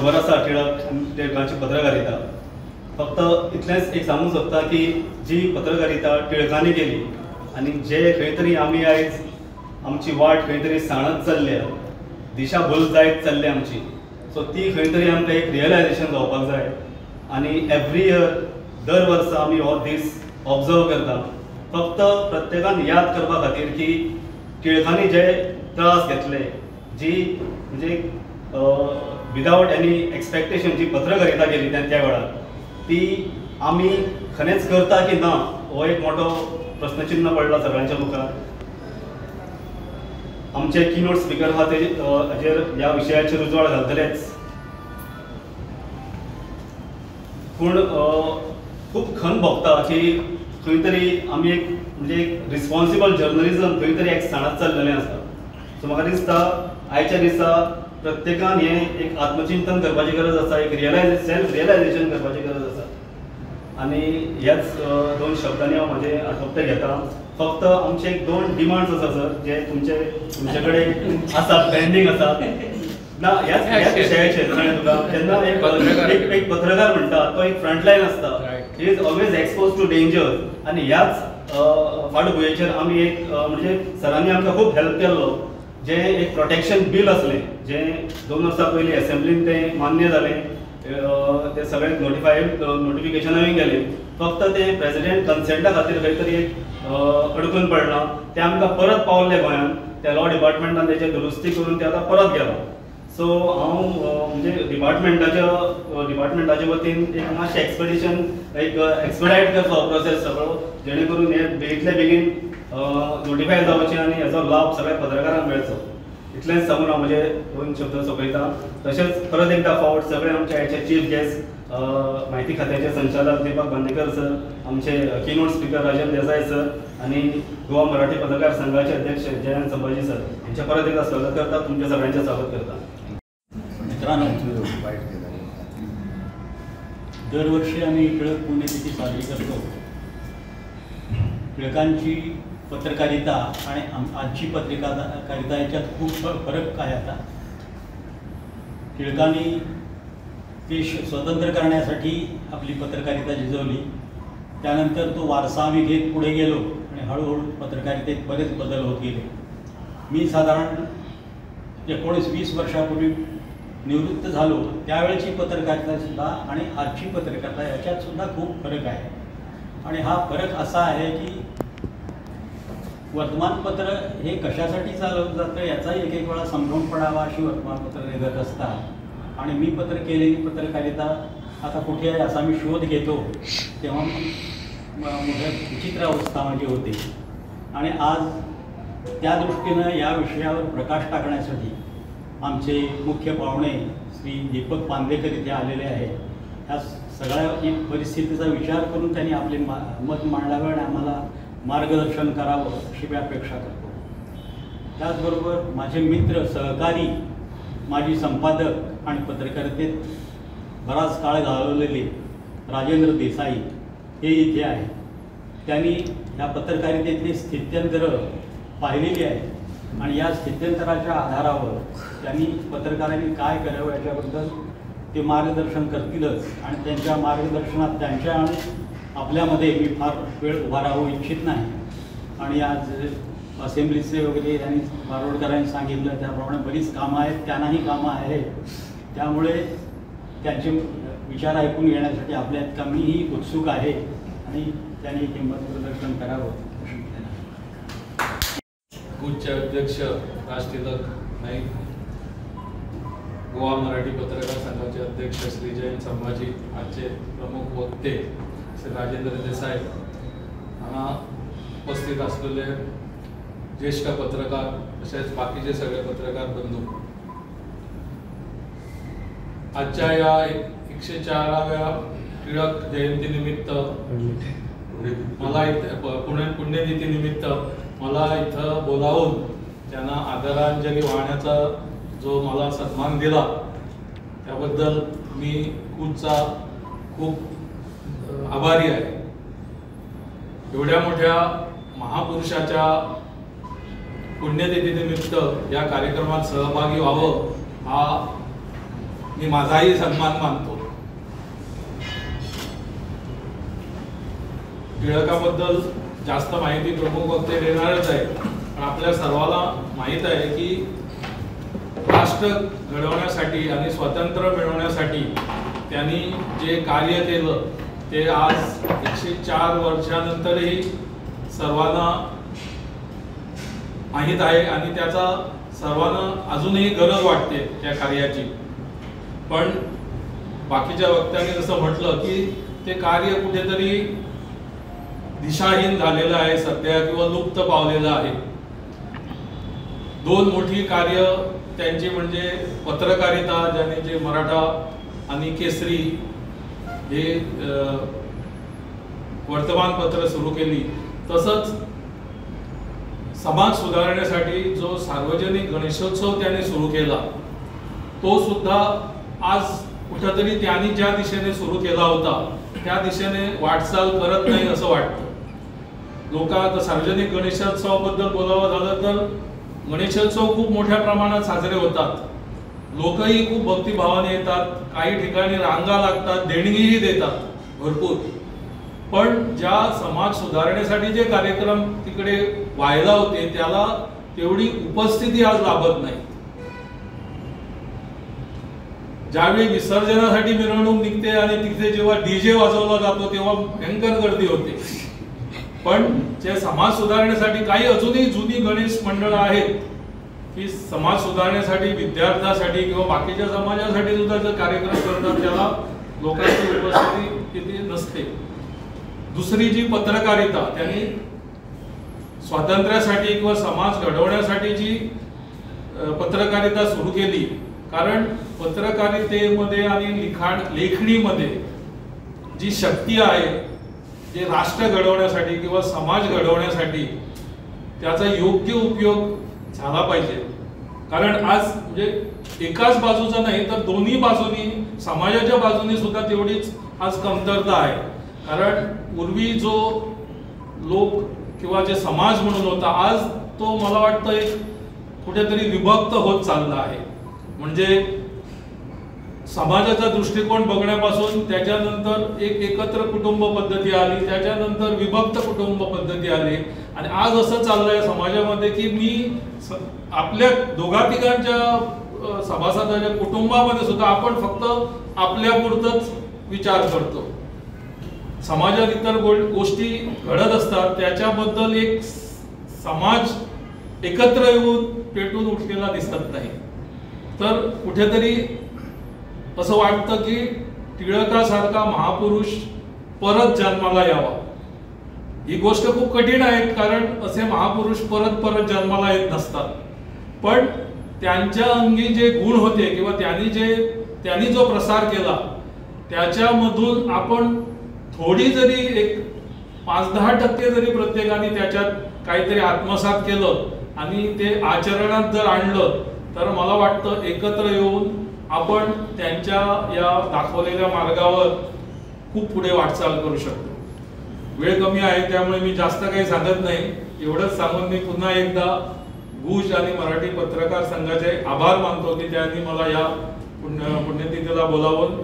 खबर आसा टिळकांची पत्रकारिता. फक्त इतलेंच एक सांगूंक सोदता की जी पत्रकारिता टिळकांनी केली आनी जे खंय तरी आमी आयज आमची वाट खंय तरी सांडत चल्ल्या, दिशाभूल जायत चल्ल्या आमची, सो ती खंय तरी आमकां एक रियलायजेशन जावपाक जाय. आनी एवरी इयर दर वर्सा आमी हो दीस ऑब्जर्व करता फक्त प्रत्येकान याद करपा खातीर की टिळकांनी जे त्रास घेतले, जी म्हणजे विदावट एनी एक्सपेक्टेशन जी पत्रकारिता केली त्या वेळार, ती आमी खरेंच करता की ना हो एक मोठो प्रश्नचिन्ह पडला सगळ्यांच्या मुखार. आमचे कीनोट स्पीकर आहा हाजेर ह्या विशयाचेर उजवाड घालतलेच, पूण खूब खंत भोगता की खंय तरी आमी एक म्हणजे एक रिस्पॉन्सिबल जर्नलिझम खंय तरी एक सांडत चल्लेलें आसा. सो म्हाका दिसता आयच्या दिसा प्रत्येकान हें एक आत्मचिंतन करपाची गरज आसा, एक सेल्फ रियलायजेशन करपाची गरज आसा. आनी ह्याच दोन शब्दांनी हांव म्हाजे आटोपते घेता. फक्त आमचे एक दोन डिमांड्स आसा सर, जे तुमचे कडेन आसा, पेंडींग आसा ना ह्याच विशयाचेर. तुका जेन्ना एक पत्रकार म्हणटा तो एक फ्रंटलायन आसता, he is always expose to danger. आनी ह्याच फाटभुंयेचेर आमी एक म्हणजे सरांनी आमकां खूब हेल्प केल्लो, जे एक प्रोटेक्शन बील असलें जें 2 वर्सां पयलीं असेंब्लीन तें मान्य जालें, ते सगळे नोटिफिकेशनाय गेले. फक्त ते प्रेसिडेंट कन्सेंटा खातीर खंय तरी एक अडकून पडलां. ते आमकां परत पावले गोंयांत, त्या लॉ डिपार्टमेंटान तेचे दुरुस्ती करून ते आतां परत गेला. सो हांव म्हणजे डिपार्टमेंटाचे वतीन एक मातशें एक्सपेडायट करचो प्रोसेस सगळो, जेणे करून हे बेगींतले बेगीन नोटिफाय जावचें आनी हेचो लाभ सगळ्या पत्रकारांक मेळचो. इतलेंच सांगून हांव म्हजे 2 शब्द सोंपयता. तशेंच परत एकदा फावट सगळे आमचे आयचे चीफ गेस्ट म्हायती खात्याचे संचालक दीपक बांदेकर सर, आमचे keynote speaker Rajan Desai sir आनी गोवा मराठी पत्रकार संघाचे अध्यक्ष जयंत संभाजी सर हांचे परत एकदा स्वागत करता. तुमच्या सगळ्यांचे स्वागत करता. मित्रांनो, दरवर्षी आम्ही टिळक पुण्यतिथी साजरी करतो. टिळकांची पत्रकारिता आणि आजची पत्रकारिता याच्यात खूप फरक आहे. आता टिळकांनी देश स्वतंत्र करण्यासाठी आपली पत्रकारिता झिजवली. त्यानंतर तो वारसा आम्ही घेत पुढे गेलो आणि हळूहळू पत्रकारितेत बरेच बदल होत गेले. मी साधारण 19-20 वर्षापूर्वी निवृत्त झालो. त्यावेळेची पत्रकारितासुद्धा आणि आजची पत्रकारिता याच्यातसुद्धा खूप फरक आहे. आणि हा फरक असा आहे की वर्तमानपत्र हे कशासाठी चालवलं जातं याचा एक वेळा संभ्रम पडावा अशी वर्तमानपत्र निघत असतात. आणि मी केलेली पत्रकारिता आता कुठे आहे असा मी शोध घेतो, तेव्हा मोठ्या विचित्र अवस्था माझी होते. आणि आज त्या दृष्टीनं या विषयावर प्रकाश टाकण्यासाठी आमचे मुख्य पाहुणे श्री दीपक बांदेकर इथे आलेले आहेत. ह्या सगळ्या परिस्थितीचा विचार करून त्यांनी आपले मत मांडावे आणि आम्हाला मार्गदर्शन करावं अशी मी अपेक्षा करतो. त्याचबरोबर माझे मित्र, सहकारी, माजी संपादक आणि पत्रकारितेत बराच काळ घालवलेले राजेंद्र देसाई हे इथे आहेत. त्यांनी या पत्रकारितेतली स्थित्यंतरं पाहिलेली आहेत आणि या स्थित्यंतराच्या आधारावर त्यांनी पत्रकारांनी काय करावं याच्याबद्दल ते मार्गदर्शन करतीलच. आणि त्यांच्या मार्गदर्शनात त्यांच्या आणि आपल्यामध्ये मी फार वेळ उभा राहू इच्छित नाही. आणि आज असेंब्लीचे वगैरे त्यांनी बारोडकरांनी सांगितलं त्याप्रमाणे बरीच कामं आहेत, त्यांनाही कामं आहेत. त्यामुळे त्यांचे विचार ऐकून घेण्यासाठी आपल्यात मीही उत्सुक आहे आणि त्यांनी किंमत प्रदर्शन करावं अशी गुजचे अध्यक्ष राजतिलक नाईक, गोवा मराठी पत्रकार संघाचे अध्यक्ष श्री जयंत संभाजी, आजचे प्रमुख वक्ते श्री राजेंद्र देसाई, हांगा उपस्थित असलेले ज्येष्ठ पत्रकार तसेच बाकीचे सगळे पत्रकार बंधू, आजच्या या 104व्या टिळक जयंतीनिमित्त मला पुण्यतिथीनिमित्त मला इथं बोलावून त्यांना आदरांजली वाहण्याचा जो मला सन्मान दिला त्याबद्दल मी खूप आभारी आहे. एवढ्या मोठ्या महापुरुषाच्या पुण्यतिथीनिमित्त या कार्यक्रमात सहभागी व्हावं हा मी माझाही सन्मान मानतो. टिळकाबद्दल जास्त माहिती प्रमुख वक्ते देणारच आहे, पण आपल्या सर्वांना माहीत आहे की राष्ट्र घडवण्यासाठी आणि स्वातंत्र्य मिळवण्यासाठी त्यांनी जे कार्य केलं ते आज 104 वर्षानंतरही सर्वांना माहीत आहे आणि त्याचा सर्वांना अजूनही गरज वाटते त्या कार्याची. पण बाकीच्या वक्त्यांनी जसं म्हटलं की ते कार्य कुठेतरी दिशाहीन झालेलं आहे सध्या किंवा लुप्त पावलेलं आहे. दोन मोठी कार्य त्यांची म्हणजे पत्रकारिता, ज्याने जे मराठा आणि केसरी हे वर्तमानपत्र सुरू केली, तसंच समाज सुधारण्यासाठी जो सार्वजनिक गणेशोत्सव त्यांनी सुरू केला तो सुद्धा आज कुठेतरी त्यांनी ज्या दिशेने सुरू केला होता त्या दिशेने वाटचाल करत नाही असं वाटतं. लोक आता सार्वजनिक गणेशोत्सवाबद्दल बोलावं झालं तर गणेशोत्सव खूप मोठ्या प्रमाणात साजरे होतात, लोकही खूप भक्तिभावाने येतात, काही ठिकाणी रांगा लागतात, देणगीही देतात भरपूर. पण ज्या समाज सुधारण्यासाठी जे कार्यक्रम तिकडे व्हायला होते त्याला तेवढी उपस्थिती आज लाभत नाही. ज्यावेळी विसर्जनासाठी मिरवणूक निघते आणि तिथे जेव्हा डीजे वाजवला जातो तेव्हा भयंकर गर्दी होते. पण जे समाज सुधारण्यासाठी काही अजूनही जुनी गणेश मंडळं आहेत की समाज सुधारण्यासाठी, विद्यार्थ्यांसाठी किंवा बाकीच्या समाजासाठी सुद्धा जे कार्यक्रम करतात त्याला लोकांची उपस्थिती किती नसते. दुसरी जी पत्रकारिता, त्यांनी स्वातंत्र्यासाठी किंवा समाज घडवण्यासाठी जी पत्रकारिता सुरू केली, कारण पत्रकारितेमध्ये आणि लेखणीमध्ये जी शक्ती आहे, जे राष्ट्र घडवण्यासाठी किंवा समाज घडवण्यासाठी त्याचा योग्य उपयोग झाला पाहिजे. कारण आज म्हणजे एकाच बाजूचा नाही तर दोन्ही बाजूनी, समाजाच्या बाजूनी सुद्धा तेवढीच आज कमतरता आहे. कारण पूर्वी जो लोक किंवा जे समाज म्हणून होता आज तो मला वाटतं एक कुठेतरी विभक्त होत चालला आहे. म्हणजे समाजाचा दृष्टिकोन बघण्यापासून त्याच्यानंतर एक एकत्र कुटुंब पद्धती आली, त्याच्यानंतर विभक्त कुटुंब पद्धती आली आणि आज असं चाललंय समाजामध्ये की मी आपल्या दोघा तिघांच्या सभासदांच्या कुटुंबामध्ये सुद्धा आपण फक्त आपल्यापुरतच विचार करतो. समाजात इतर गोष्टी घडत असतात त्याच्याबद्दल एक समाज एकत्र येऊन पेटून उठलेला दिसत नाही. तर कुठेतरी असं वाटतं की टिळकासारखा महापुरुष परत जन्माला यावा. ही गोष्ट खूप कठीण आहे कारण असे महापुरुष परत परत जन्माला येत नसतात. पण त्यांच्या अंगी जे गुण होते किंवा त्यांनी जो प्रसार केला त्याच्यामधून आपण थोडी जरी एक 5-10% जरी प्रत्येकाने त्याच्यात काहीतरी आत्मसात केलं आणि ते आचरणात जर आणलं तर मला वाटतं एकत्र येऊन आपण त्यांच्या या दाखवलेल्या मार्गावर खूप पुढे वाटचाल करू शकतो. वेळ कमी आहे त्यामुळे मी जास्त काही सांगत नाही. एवढंच सांगून मी पुन्हा एकदा भुज आणि मराठी पत्रकार संघाचे आभार मानतो की त्यांनी मला या पुण्यतिथीला बोलावून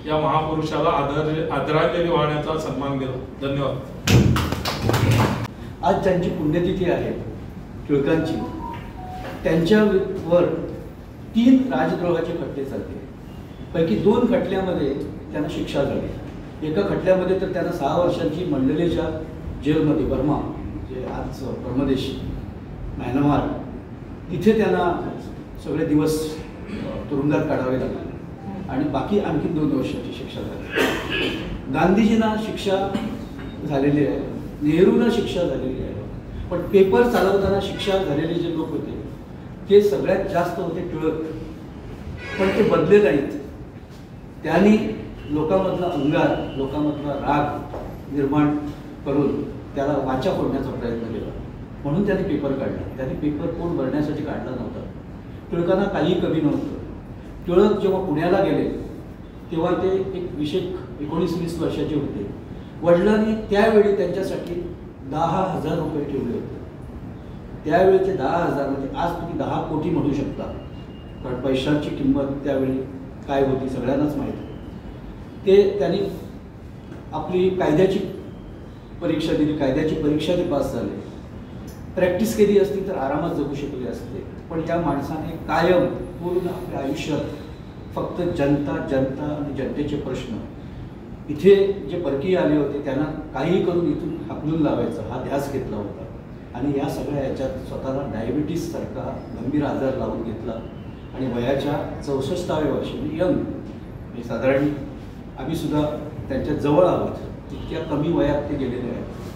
या महापुरुषाला आदरांजली वाहण्याचा सन्मान केला. धन्यवाद. आज ज्यांची पुण्यतिथी आहे टिळकांची, त्यांच्यावर 3 राजद्रोहाचे खटले चालते. पैकी 2 खटल्यामध्ये त्यांना शिक्षा झाली. एका खटल्यामध्ये तर त्यांना 6 वर्षांची मंडलेच्या जेलमध्ये, बर्मा जे आज परमदेश म्यानमार, तिथे त्यांना सगळे दिवस तुरुंगात काढावे लागले आणि बाकी आणखी 2 वर्षाची शिक्षा झाली. गांधीजींना शिक्षा झालेली आहे, नेहरूंना शिक्षा झालेली आहे, पण पेपर चालवताना शिक्षा झालेले जे लोक होते ते सगळ्यात जास्त होते टिळक. पण ते बदले नाहीत. त्यांनी लोकांमधला अंगार, लोकांमधला राग निर्माण करून त्याला वाचा फोडण्याचा प्रयत्न केला. म्हणून त्यांनी पेपर काढला. त्यांनी पेपर पोट भरण्यासाठी काढला नव्हता. टिळकांना काही कमी नव्हतं. टिळक जेव्हा पुण्याला गेले तेव्हा ते एक 19-20 वर्षाचे होते. वडिलांनी त्यावेळी त्यांच्यासाठी 10,000 रुपये ठेवले होते. त्यावेळेचे 10,000 म्हणजे आज तुम्ही 10 कोटी म्हणू शकता, कारण पैशाची किंमत त्यावेळी काय होती सगळ्यांनाच माहीत आहे. ते त्यांनी आपली कायद्याची परीक्षा दिली, कायद्याची परीक्षा ते पास झाले. प्रॅक्टिस केली असती तर आरामात जगू शकले असते. पण या माणसाने कायम पूर्ण आपल्या आयुष्यात फक्त जनता जनता आणि जनतेचे प्रश्न, इथे जे परकीय आले होते त्यांना काही करून इथून हाकलून लावायचा हा ध्यास घेतला होता. आणि या सगळ्या याच्यात स्वतःला डायबिटीस सारखा गंभीर आजार लावून घेतला. आणि वयाच्या 64व्या वर्षी म्हणजे यंग, म्हणजे साधारण आम्ही सुद्धा त्यांच्या जवळ आहोत, इतक्या कमी वयात ते गेलेले आहेत.